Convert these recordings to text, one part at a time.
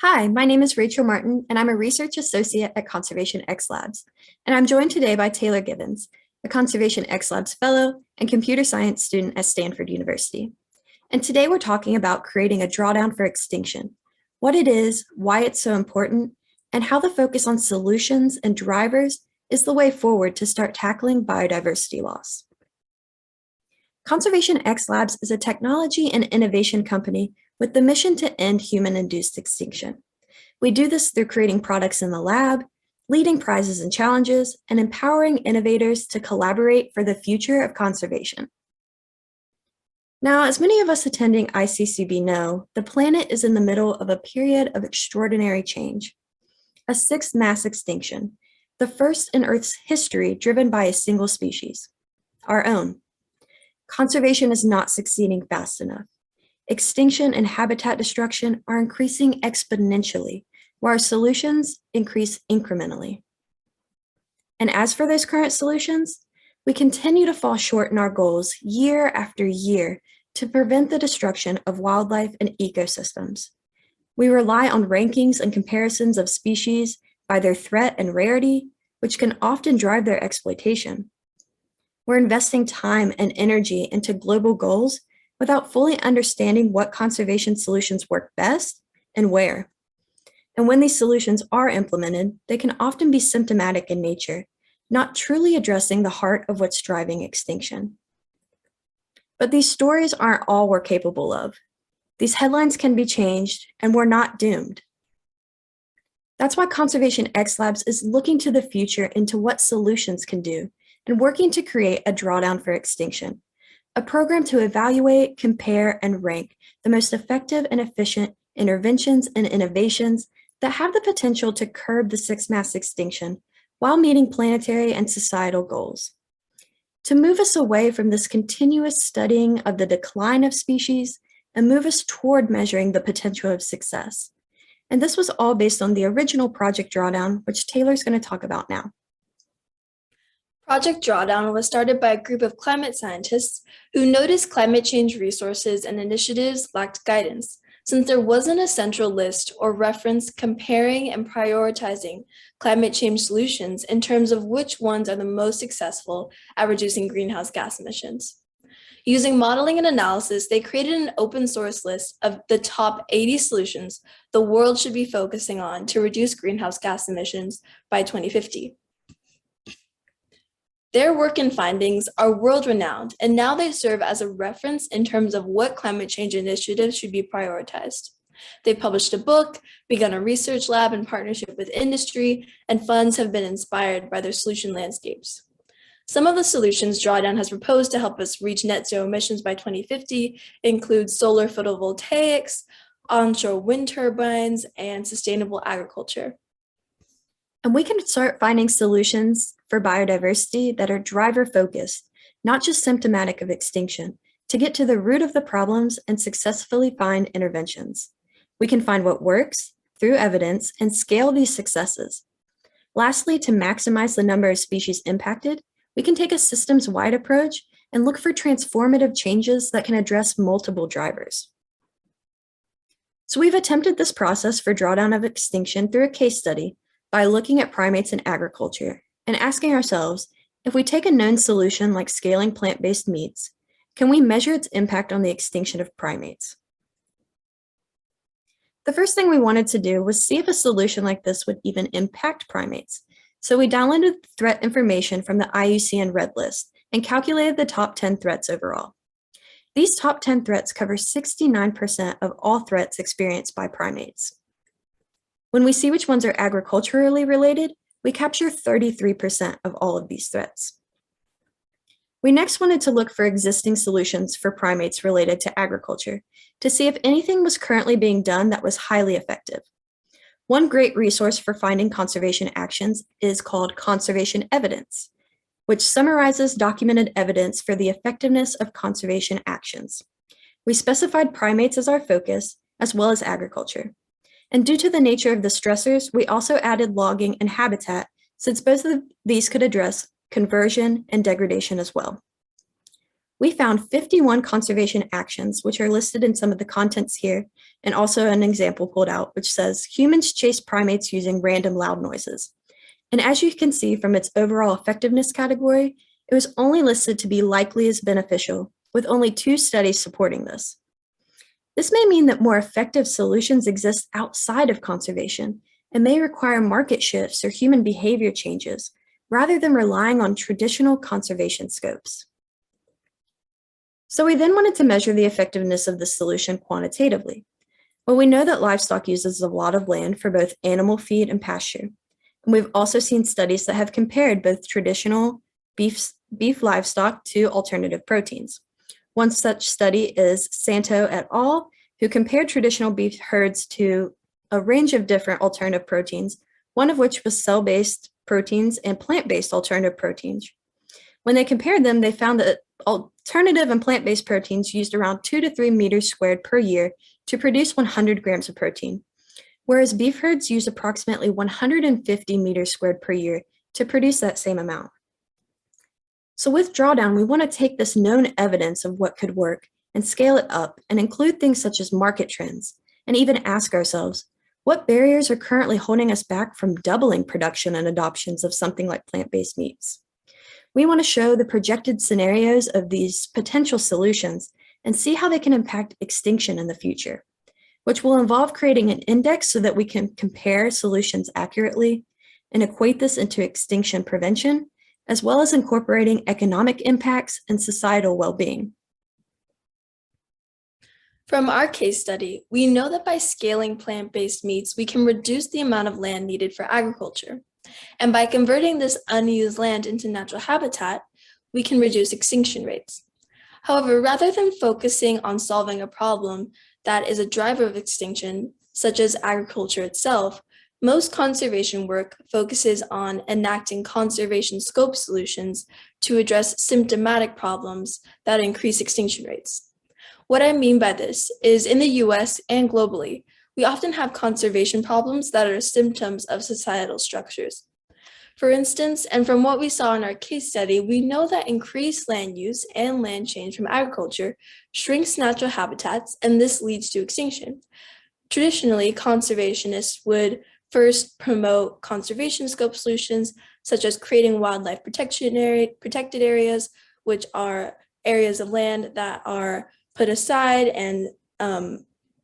Hi, my name is Rachel Martin, and I'm a research associate at Conservation X Labs. And I'm joined today by Taylor Gibbons, a Conservation X Labs fellow and computer science student at Stanford University. And today we're talking about creating a drawdown for extinction, what it is, why it's so important, and how the focus on solutions and drivers is the way forward to start tackling biodiversity loss. Conservation X Labs is a technology and innovation company with the mission to end human-induced extinction. We do this through creating products in the lab, leading prizes and challenges, and empowering innovators to collaborate for the future of conservation. Now, as many of us attending ICCB know, the planet is in the middle of a period of extraordinary change. A sixth mass extinction, the first in Earth's history driven by a single species, our own. Conservation is not succeeding fast enough. Extinction and habitat destruction are increasing exponentially, while our solutions increase incrementally. And as for those current solutions, we continue to fall short in our goals year after year to prevent the destruction of wildlife and ecosystems. We rely on rankings and comparisons of species by their threat and rarity, which can often drive their exploitation. We're investing time and energy into global goals without fully understanding what conservation solutions work best and where. And when these solutions are implemented, they can often be symptomatic in nature, not truly addressing the heart of what's driving extinction. But these stories aren't all we're capable of. These headlines can be changed, and we're not doomed. That's why Conservation X Labs is looking to the future into what solutions can do and working to create a drawdown for extinction, a program to evaluate, compare, and rank the most effective and efficient interventions and innovations that have the potential to curb the sixth mass extinction while meeting planetary and societal goals. To move us away from this continuous studying of the decline of species and move us toward measuring the potential of success. And this was all based on the original Project Drawdown, which Taylor's going to talk about now. Project Drawdown was started by a group of climate scientists who noticed climate change resources and initiatives lacked guidance, since there wasn't a central list or reference comparing and prioritizing climate change solutions in terms of which ones are the most successful at reducing greenhouse gas emissions. Using modeling and analysis, they created an open source list of the top 80 solutions the world should be focusing on to reduce greenhouse gas emissions by 2050. Their work and findings are world-renowned, and now they serve as a reference in terms of what climate change initiatives should be prioritized. They've published a book, begun a research lab in partnership with industry, and funds have been inspired by their solution landscapes. Some of the solutions Drawdown has proposed to help us reach net zero emissions by 2050 include solar photovoltaics, onshore wind turbines, and sustainable agriculture. And we can start finding solutions for biodiversity that are driver-focused, not just symptomatic of extinction, to get to the root of the problems and successfully find interventions. We can find what works through evidence and scale these successes. Lastly, to maximize the number of species impacted, we can take a systems-wide approach and look for transformative changes that can address multiple drivers. So we've attempted this process for drawdown of extinction through a case study by looking at primates in agriculture and asking ourselves, if we take a known solution like scaling plant-based meats, can we measure its impact on the extinction of primates? The first thing we wanted to do was see if a solution like this would even impact primates. So we downloaded threat information from the IUCN Red List and calculated the top 10 threats overall. These top 10 threats cover 69% of all threats experienced by primates. When we see which ones are agriculturally related, we capture 33% of all of these threats. We next wanted to look for existing solutions for primates related to agriculture to see if anything was currently being done that was highly effective. One great resource for finding conservation actions is called Conservation Evidence, which summarizes documented evidence for the effectiveness of conservation actions. We specified primates as our focus, as well as agriculture. And due to the nature of the stressors, we also added logging and habitat, since both of these could address conversion and degradation as well. we found 51 conservation actions, which are listed in some of the contents here, and also an example pulled out, which says humans chase primates using random loud noises. And as you can see from its overall effectiveness category, it was only listed to be likely as beneficial, with only 2 studies supporting this. This may mean that more effective solutions exist outside of conservation and may require market shifts or human behavior changes, rather than relying on traditional conservation scopes. So we then wanted to measure the effectiveness of the solution quantitatively. Well, we know that livestock uses a lot of land for both animal feed and pasture. And we've also seen studies that have compared both traditional beef livestock to alternative proteins. One such study is Santo et al., who compared traditional beef herds to a range of different alternative proteins, one of which was cell-based proteins and plant-based alternative proteins. When they compared them, they found that alternative and plant-based proteins used around 2 to 3 meters squared per year to produce 100 grams of protein, whereas beef herds use approximately 150 meters squared per year to produce that same amount. So with Drawdown, we want to take this known evidence of what could work and scale it up and include things such as market trends, and even ask ourselves, what barriers are currently holding us back from doubling production and adoptions of something like plant-based meats? We want to show the projected scenarios of these potential solutions and see how they can impact extinction in the future, which will involve creating an index so that we can compare solutions accurately and equate this into extinction prevention, as well as incorporating economic impacts and societal well-being. From our case study, we know that by scaling plant-based meats, we can reduce the amount of land needed for agriculture. And by converting this unused land into natural habitat, we can reduce extinction rates. However, rather than focusing on solving a problem that is a driver of extinction, such as agriculture itself, most conservation work focuses on enacting conservation scope solutions to address symptomatic problems that increase extinction rates. What I mean by this is in the US and globally, we often have conservation problems that are symptoms of societal structures. For instance, and from what we saw in our case study, we know that increased land use and land change from agriculture shrinks natural habitats, and this leads to extinction. Traditionally, conservationists would first promote conservation scope solutions, such as creating wildlife protected areas, which are areas of land that are put aside and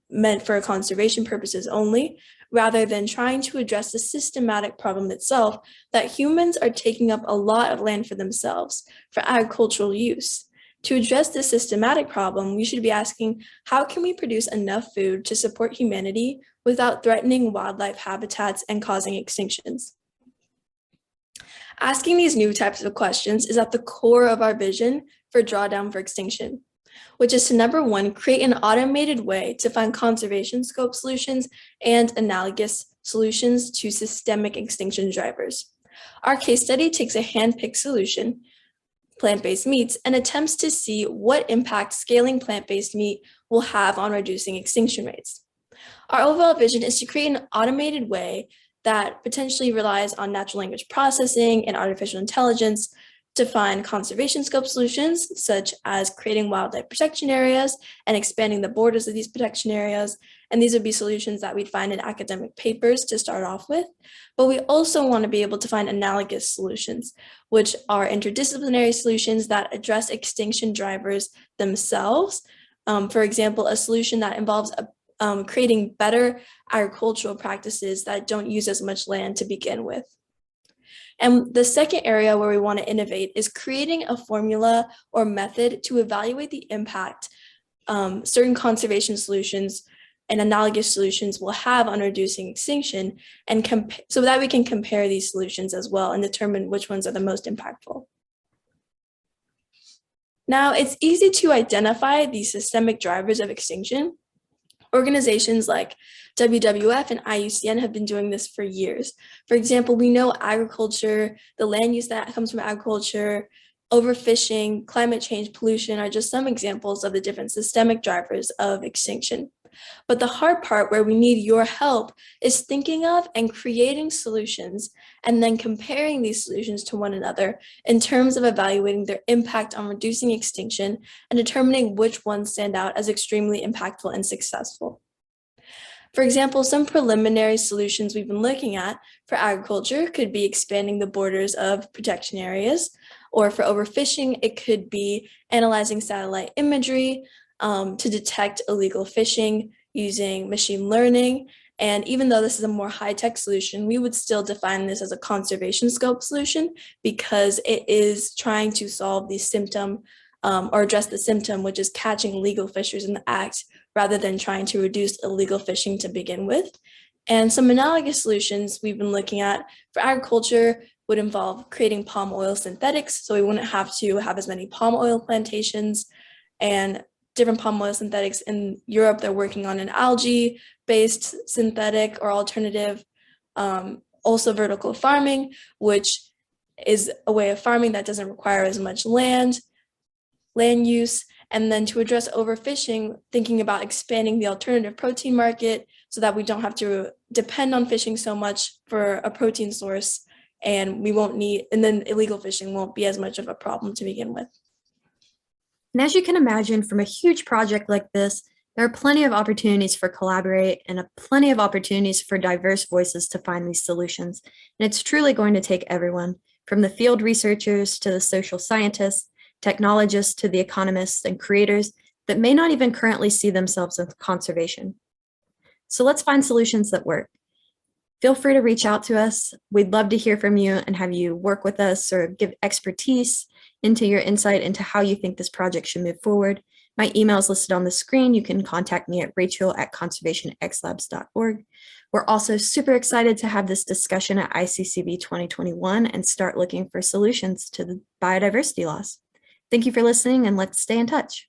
meant for conservation purposes only, rather than trying to address the systematic problem itself that humans are taking up a lot of land for themselves for agricultural use. To address this systematic problem, we should be asking, how can we produce enough food to support humanity without threatening wildlife habitats and causing extinctions? Asking these new types of questions is at the core of our vision for Drawdown for Extinction, which is to number 1, create an automated way to find conservation scope solutions and analogous solutions to systemic extinction drivers. Our case study takes a hand-picked solution, plant-based meats, and attempts to see what impact scaling plant-based meat will have on reducing extinction rates. Our overall vision is to create an automated way that potentially relies on natural language processing and artificial intelligence to find conservation scope solutions, such as creating wildlife protection areas and expanding the borders of these protection areas. And these would be solutions that we'd find in academic papers to start off with. But we also want to be able to find analogous solutions, which are interdisciplinary solutions that address extinction drivers themselves. For example, a solution that involves creating better agricultural practices that don't use as much land to begin with. And the second area where we want to innovate is creating a formula or method to evaluate the impact certain conservation solutions and analogous solutions will have on reducing extinction, and so that we can compare these solutions as well and determine which ones are the most impactful. Now, it's easy to identify these systemic drivers of extinction. Organizations like WWF and IUCN have been doing this for years. For example, we know agriculture, the land use that comes from agriculture, overfishing, climate change, pollution are just some examples of the different systemic drivers of extinction. But the hard part where we need your help is thinking of and creating solutions and then comparing these solutions to one another in terms of evaluating their impact on reducing extinction and determining which ones stand out as extremely impactful and successful. For example, some preliminary solutions we've been looking at for agriculture could be expanding the borders of protection areas, or for overfishing, it could be analyzing satellite imagery to detect illegal fishing using machine learning. And even though this is a more high-tech solution, we would still define this as a conservation scope solution because it is trying to solve the symptom or address the symptom, which is catching illegal fishers in the act, rather than trying to reduce illegal fishing to begin with. And some analogous solutions we've been looking at for agriculture would involve creating palm oil synthetics, so we wouldn't have to have as many palm oil plantations and different palm oil synthetics. In Europe, they're working on an algae-based synthetic or alternative. Also vertical farming, which is a way of farming that doesn't require as much land use. And then to address overfishing, thinking about expanding the alternative protein market so that we don't have to depend on fishing so much for a protein source, and then illegal fishing won't be as much of a problem to begin with. And as you can imagine, from a huge project like this, there are plenty of opportunities for collaborate and plenty of opportunities for diverse voices to find these solutions. And it's truly going to take everyone, from the field researchers to the social scientists, technologists to the economists and creators that may not even currently see themselves in conservation. So let's find solutions that work. Feel free to reach out to us. We'd love to hear from you and have you work with us or give expertise into your insight into how you think this project should move forward. My email is listed on the screen. You can contact me at rachel@conservationxlabs.org. We're also super excited to have this discussion at ICCB 2021 and start looking for solutions to the biodiversity loss. Thank you for listening, and let's stay in touch.